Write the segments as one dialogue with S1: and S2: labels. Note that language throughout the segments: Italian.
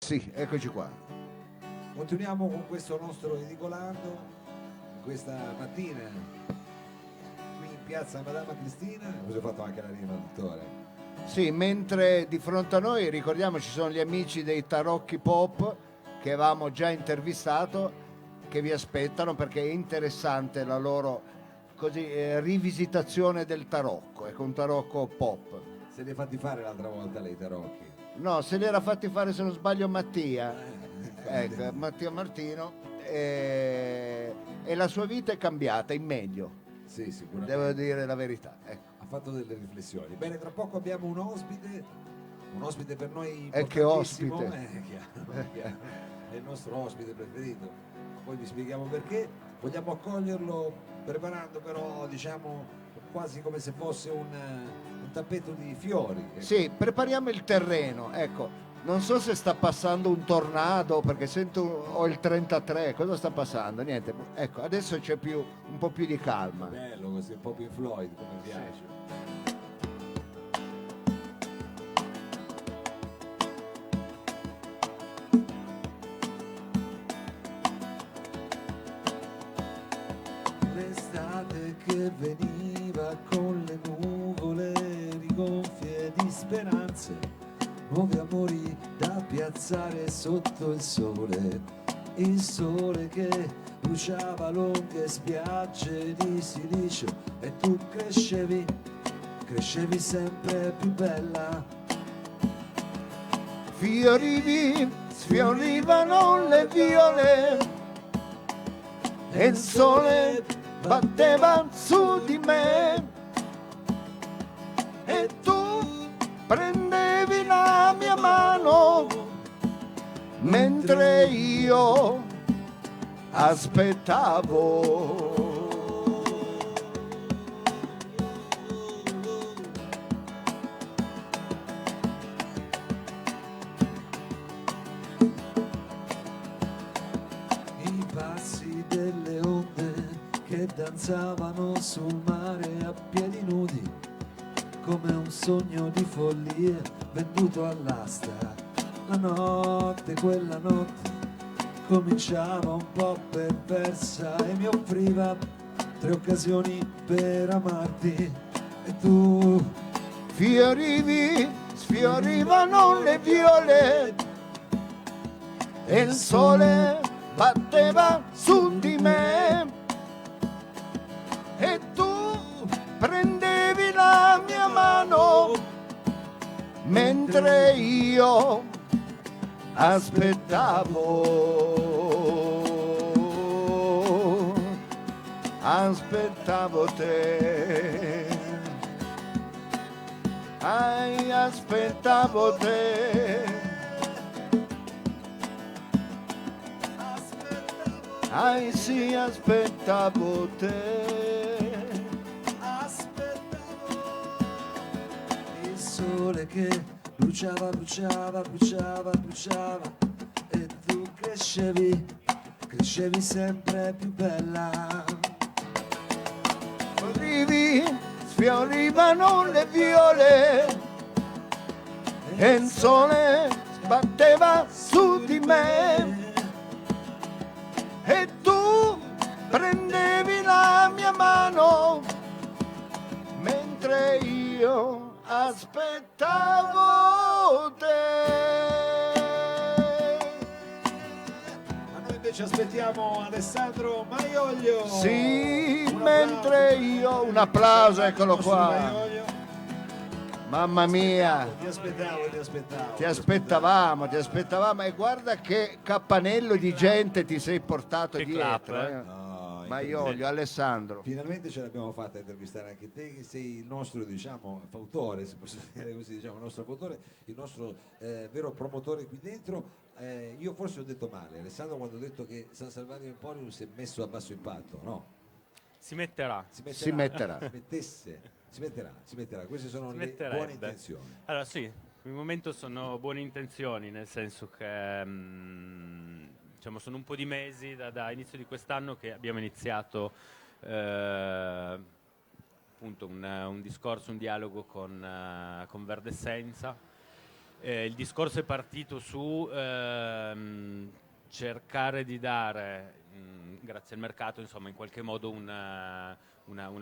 S1: sì, eccoci qua.
S2: Continuiamo con questo nostro edicolando questa mattina qui in piazza Madama Cristina. Così ho fatto anche la rima, dottore.
S1: Sì, mentre di fronte a noi, ricordiamo, ci sono gli amici dei Tarocchi Pop che avevamo già intervistato, che vi aspettano perché è interessante la loro così, rivisitazione del tarocco, ecco, un tarocco pop.
S2: Se li hai fatti fare l'altra volta lei, Tarocchi?
S1: No, se li era fatti fare, se non sbaglio, Mattia, ecco, Mattia Martino, e la sua vita è cambiata in meglio,
S2: Sì, sicuramente.
S1: devo dire la verità. Ecco.
S2: Ha fatto delle riflessioni. Bene, tra poco abbiamo un ospite per noi
S1: E che
S2: importantissimo.
S1: ospite!
S2: Chiaro, è il nostro ospite preferito. Poi vi spieghiamo perché. Vogliamo accoglierlo preparando però, diciamo, quasi come se fosse un tappeto di fiori. Ecco.
S1: Sì, prepariamo il terreno, ecco. Non so se sta passando un tornado perché sento ho il 33, cosa sta passando? Niente, ecco, adesso c'è un po' più di calma.
S2: Bello così, un po' più Floyd, come piace. L'estate che veniva con le nuvole rigonfie di speranze, nuovi amori da piazzare sotto il sole che bruciava lunghe spiagge di silicio e tu crescevi sempre più bella.
S1: Sfiorivano le viole e il sole batteva su di me e tu prendevi la mia mano mentre io aspettavo.
S2: I passi delle onde che danzavano sul mare a piedi nudi, come un sogno di follia venduto all'asta. La notte, quella notte, cominciava un po' perversa e mi offriva 3 occasioni per amarti e tu
S1: Sfiorivano le viole e il sole batteva su di me e tu prendevi la mia mano mentre io aspettavo te. Aspettavo te. Sì, aspettavo te.
S2: Il sole che bruciava e tu crescevi sempre più bella.
S1: Sfiorivano le viole e il sole batteva su di me e tu prendevi la mia mano mentre io aspettavo te.
S2: A noi invece aspettiamo Alessandro Maioglio.
S1: Sì,
S2: Un
S1: mentre io un applauso, eccolo
S2: nostro
S1: qua.
S2: Maioglio.
S1: Mamma mia,
S2: Ti aspettavo.
S1: ti aspettavamo e guarda che cappanello di gente ti sei portato
S3: Che
S1: dietro.
S3: clap,
S2: No,
S1: Maiolio, Alessandro.
S2: finalmente ce l'abbiamo fatta a intervistare anche te, che sei il nostro, diciamo, fautore, se posso dire così, diciamo, il nostro fautore, il nostro vero promotore qui dentro. Io forse ho detto male, Alessandro, quando ho detto che San Salvario Emporium si è messo a basso impatto, no?
S3: Si metterà.
S1: Si metterà.
S2: Si metterà, queste sono
S3: Si
S2: le
S3: metterebbe.
S2: buone intenzioni.
S3: Allora sì, per il momento sono buone intenzioni, nel senso che diciamo, sono un po' di mesi da inizio di quest'anno che abbiamo iniziato appunto un discorso, un dialogo con Verdessenza Il discorso è partito su cercare di dare, grazie al mercato, insomma, in qualche modo una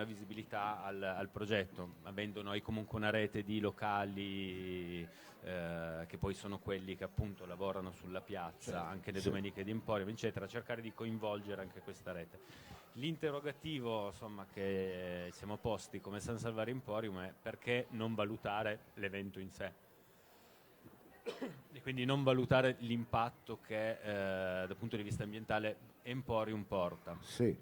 S3: visibilità al progetto, avendo noi comunque una rete di locali che poi sono quelli che appunto lavorano sulla piazza,
S1: Certo,
S3: anche le
S1: sì.
S3: domeniche di Emporium, eccetera, cercare di coinvolgere anche questa rete. L'interrogativo, insomma, che siamo posti come San Salvatore Emporium è: perché non valutare l'evento in sé? E quindi non valutare l'impatto che dal punto di vista ambientale Emporium porta.
S1: Sì.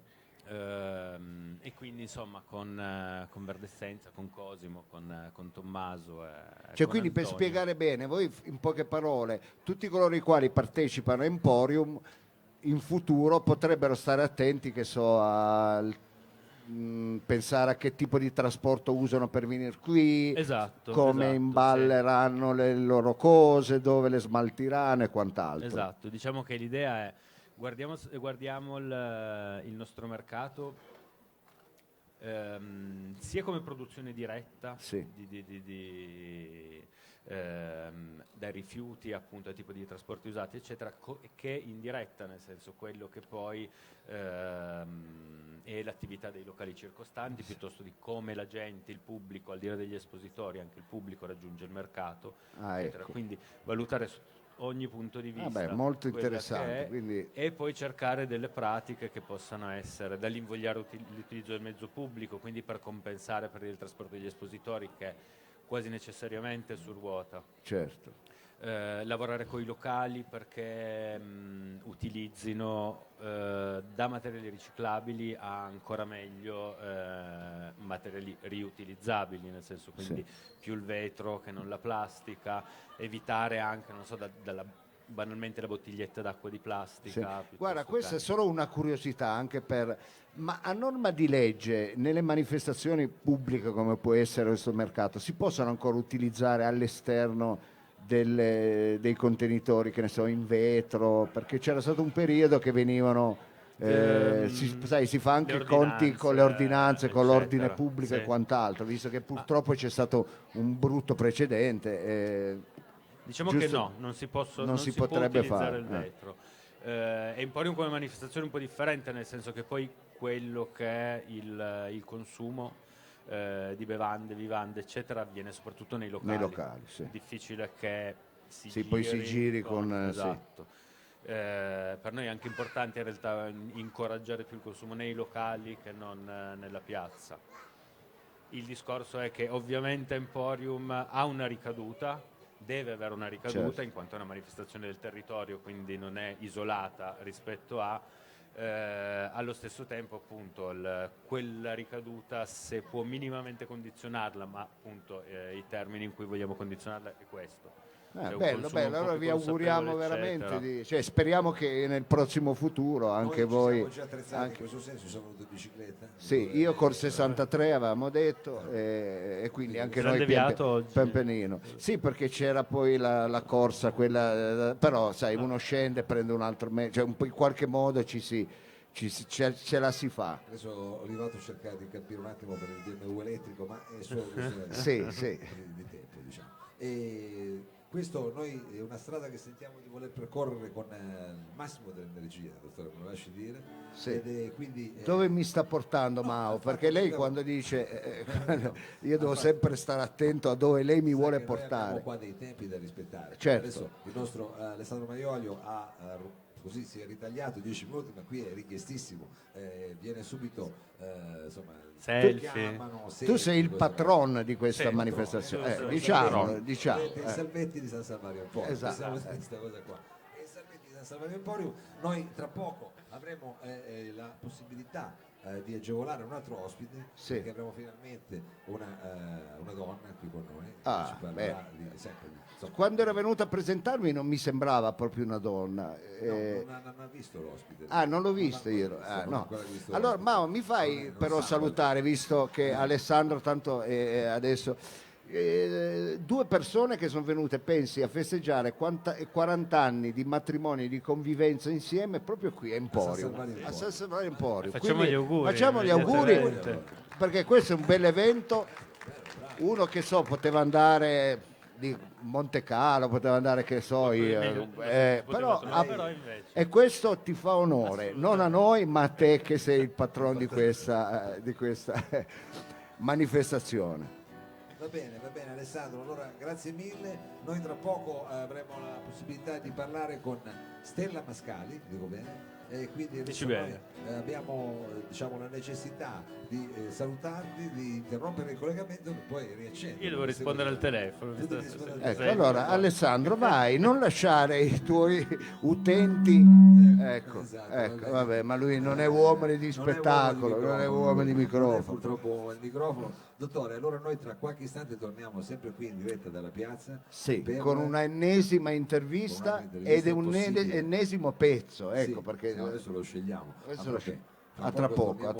S3: E quindi insomma con Verdessenza, con Cosimo, con Tommaso
S1: Cioè,
S3: con
S1: quindi per
S3: Antonio.
S1: spiegare bene, voi in poche parole, tutti coloro i quali partecipano a Emporium in futuro potrebbero stare attenti, che so, pensare a che tipo di trasporto usano per venire qui,
S3: Esatto,
S1: come
S3: esatto,
S1: imballeranno le loro cose, dove le smaltiranno e quant'altro.
S3: Esatto, diciamo che l'idea è guardiamo il nostro mercato sia come produzione diretta
S1: Sì.
S3: dai rifiuti appunto al tipo di trasporti usati eccetera, che indiretta, nel senso quello che poi è l'attività dei locali circostanti, piuttosto di come la gente, il pubblico, al di là degli espositori, anche il pubblico raggiunge il mercato, eccetera.
S1: Ecco.
S3: Quindi valutare su ogni punto di vista
S1: Vabbè, molto
S3: quella
S1: interessante.
S3: che è,
S1: Quindi
S3: e poi cercare delle pratiche che possano essere dall'invogliare l'utilizzo del mezzo pubblico, quindi per compensare per il trasporto degli espositori che è quasi necessariamente su ruota.
S1: certo.
S3: Lavorare con i locali perché utilizzino da materiali riciclabili a ancora meglio materiali riutilizzabili, nel senso quindi più il vetro che non la plastica, evitare anche, non so, banalmente la bottiglietta d'acqua di
S1: Sì.
S3: plastica.
S1: Guarda,
S3: piuttosto
S1: questa è
S3: che-
S1: solo una curiosità anche ma a norma di legge, nelle manifestazioni pubbliche come può essere questo mercato, si possono ancora utilizzare all'esterno dei contenitori, che ne so, in vetro? Perché c'era stato un periodo che venivano, si fa anche
S3: le
S1: i conti con le ordinanze, con l'ordine
S3: eccetera,
S1: pubblico e
S3: sì.
S1: quant'altro, visto che purtroppo c'è stato un brutto precedente.
S3: Diciamo
S1: giusto-
S3: che no, non si può
S1: potrebbe
S3: utilizzare
S1: fare.
S3: il vetro. Emporium come manifestazione è un po' differente, nel senso che poi quello che è il consumo di bevande, vivande, eccetera, avviene soprattutto nei locali.
S1: Nei locali, sì.
S3: È difficile che si
S1: Sì, poi si giri con, sì.
S3: esatto. Per noi è anche importante in realtà incoraggiare più il consumo nei locali che non nella piazza. Il discorso è che ovviamente Emporium ha una ricaduta, deve avere una ricaduta,
S1: Certo.
S3: in quanto è una manifestazione del territorio, quindi non è isolata rispetto allo stesso tempo appunto quella ricaduta, se può minimamente condizionarla, ma appunto i termini in cui vogliamo condizionarla è questo. Cioè, un
S1: Bello,
S3: consumo un
S1: bello.
S3: po'
S1: Allora
S3: più
S1: vi auguriamo
S3: consapevole,
S1: veramente
S3: eccetera.
S1: cioè, speriamo che nel prossimo futuro anche
S2: Noi
S1: voi.
S2: ci siamo già attrezzati
S1: anche-
S2: in questo senso, ci sono venute in bicicletta.
S1: Sì, io col 63 avevamo detto, e quindi anche
S3: Ci hanno
S1: noi
S3: deviato oggi.
S1: pian pianino. Sì, perché c'era poi la corsa, quella, però sai, uno scende, prende un altro mezzo, cioè un po' in qualche modo ce la si fa.
S2: Adesso Olivato cerca di capire un attimo per il BMW elettrico, ma è solo questione
S1: Sì, sì.
S2: di tempo, diciamo. E questo noi è una strada che sentiamo di voler percorrere con il massimo dell'energia, dottore, me lo lasci dire.
S1: Sì.
S2: Ed è quindi,
S1: Dove mi sta portando Mao?
S2: infatti,
S1: Perché lei
S2: abbiamo-
S1: quando dice io devo sempre stare attento a dove lei mi
S2: sa
S1: vuole
S2: che noi abbiamo
S1: portare.
S2: qua dei tempi da rispettare.
S1: Certo.
S2: Adesso il nostro Alessandro Maiolio ha così si è ritagliato 10 minuti, ma qui è richiestissimo, viene subito insomma
S3: Selfie.
S2: chiamano,
S1: Tu
S2: selfie,
S1: sei il
S2: cose
S1: patron di questa
S3: Sì,
S1: manifestazione,
S3: patron,
S1: diciamo.
S2: Il Salvetti di San Salvario Emporium.
S1: Esatto.
S2: Siamo su questa cosa qua. E il Salvetti di San Salvario Emporium, noi tra poco avremo la possibilità di agevolare un altro ospite,
S1: Sì.
S2: perché avremo finalmente una donna qui con noi.
S1: Ah,
S2: che ci parlerà sempre insomma,
S1: Quando era venuta a presentarmi non mi sembrava proprio una donna.
S2: non ha visto l'ospite.
S1: Non l'ho visto
S2: Non ha
S1: io.
S2: ancora
S1: Ah,
S2: non ha
S1: no.
S2: ancora visto
S1: Allora,
S2: l'ospite.
S1: Mao, mi fai
S2: Non
S1: però
S2: sa,
S1: salutare, visto che Alessandro tanto adesso. Due persone che sono venute, pensi, a festeggiare 40 anni di matrimonio e di convivenza insieme proprio qui a Emporium,
S2: Salvario
S1: a San Salvario Emporium.
S3: Facciamo
S1: Quindi
S3: gli auguri,
S1: facciamo gli auguri,
S3: immediatamente.
S1: perché questo è un bel evento. Uno che so poteva andare di Monte Carlo, poteva andare che so io,
S3: Poteva
S1: però,
S3: suonare, però invece
S1: e questo ti fa onore, non a noi ma a te che sei il patrono di questa manifestazione.
S2: Va bene Alessandro, allora grazie mille, noi tra poco avremo la possibilità di parlare con Stella Mascali, dico bene? E quindi adesso noi abbiamo diciamo, la necessità di salutarti, di interrompere il collegamento e poi riaccendere.
S3: io devo rispondere al telefono.
S1: Ecco, allora Alessandro, vai, non lasciare i tuoi utenti. Ecco,
S2: Esatto,
S1: vabbè, ma lui non è uomo di spettacolo, non è uomo di
S2: non è
S1: microfono.
S2: purtroppo il microfono. Dottore, allora noi tra qualche istante torniamo sempre qui in diretta dalla piazza.
S1: Sì,
S2: per-
S1: con una ennesima intervista ed è un
S2: possibile.
S1: ennesimo pezzo, ecco
S2: Sì,
S1: perché
S2: adesso lo scegliamo.
S1: adesso lo scegliamo.
S2: Tra
S1: A tra poco,
S2: torniamo